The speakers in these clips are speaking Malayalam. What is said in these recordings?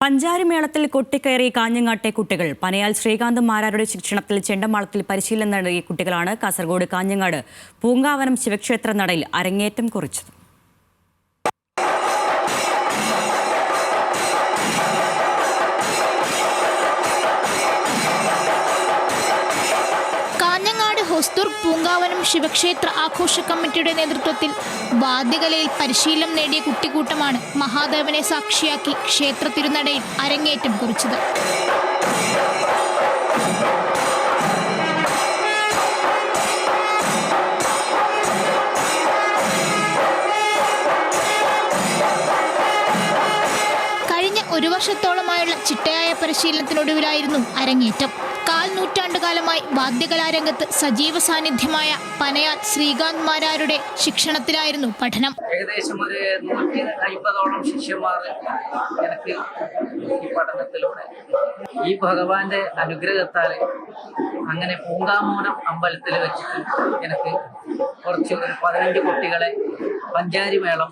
പഞ്ചാരിമേളത്തിൽ കൊട്ടിക്കയറി കാഞ്ഞങ്ങാട്ടെ കുട്ടികൾ. പനയാൽ ശ്രീകാന്ത് മാരാരുടെ ശിക്ഷണത്തിൽ ചെണ്ടമാളത്തിൽ പരിശീലനം നേടിയ കുട്ടികളാണ് കാസർഗോഡ് കാഞ്ഞങ്ങാട് പൂങ്കാവനം ശിവക്ഷേത്ര നടയിൽ അരങ്ങേറ്റം കുറിച്ചത്. കാഞ്ഞങ്ങാട് ഹൊസ്ദുർഗ് പൂങ്കാവനം ശിവക്ഷേത്ര ആഘോഷ കമ്മിറ്റിയുടെ നേതൃത്വത്തിൽ വാദ്യകലയിൽ പരിശീലനം നേടിയ കുട്ടിക്കൂട്ടമാണ് മഹാദേവനെ സാക്ഷിയാക്കി ക്ഷേത്ര തിരുനടയിൽ അരങ്ങേറ്റം കുറിച്ചത്. കഴിഞ്ഞ ഒരു വർഷത്തോളമായുള്ള ചിട്ടയായ പരിശീലനത്തിനൊടുവിലായിരുന്നു അരങ്ങേറ്റം. 4 നൂറ്റാണ്ടുകാലമായി വാദ്യകലാരംഗത്ത് സജീവ സാന്നിധ്യമായ പനയാൽ ശ്രീകാന്ത് മാരാരുടെ ശിക്ഷണത്തിലായിരുന്നു പഠനം. ഏകദേശം ഒരു 150ഓളം ശിഷ്യന്മാർ എനിക്ക് ഈ പഠനത്തിലൂടെ ഈ ഭഗവാന്റെ അനുഗ്രഹത്താൽ അങ്ങനെ പൂങ്കാമോനം അമ്പലത്തിൽ വെച്ചിട്ട് എനിക്ക് കുറച്ച് ഒരു 15 കുട്ടികളെ പഞ്ചാരി മേളം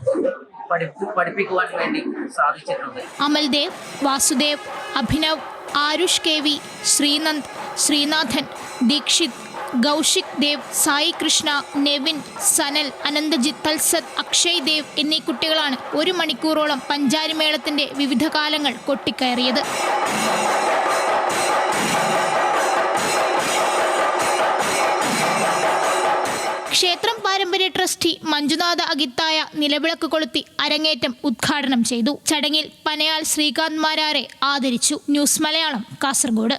പഠിപ്പിക്കുവാൻ വേണ്ടി സാധിച്ചിട്ടുണ്ട്. അമൽദേവ്, വാസുദേവ്, അഭിനവ്, ആരുഷ് KV, ശ്രീനന്ദ്, ശ്രീനാഥൻ, ദീക്ഷിത്, ഗൗഷിക് ദേവ്, സായി കൃഷ്ണ, നെവിൻ, സനൽ, അനന്തജിത്ത്, തൽസത്, അക്ഷയ് ദേവ് എന്നീ കുട്ടികളാണ് 1 മണിക്കൂറോളം പഞ്ചാരിമേളത്തിന്റെ വിവിധ കാലങ്ങൾ കൊട്ടിക്കയറിയത്. ക്ഷേത്രം പാരമ്പര്യ ട്രസ്റ്റി മഞ്ജുനാഥ അഗിത്തായ നിലവിളക്ക് കൊളുത്തി അരങ്ങേറ്റം ഉദ്ഘാടനം ചെയ്തു. ചടങ്ങിൽ പനയാൽ ശ്രീകാന്ത് മാരാരെ ആദരിച്ചു. ന്യൂസ് മലയാളം, കാസർഗോഡ്.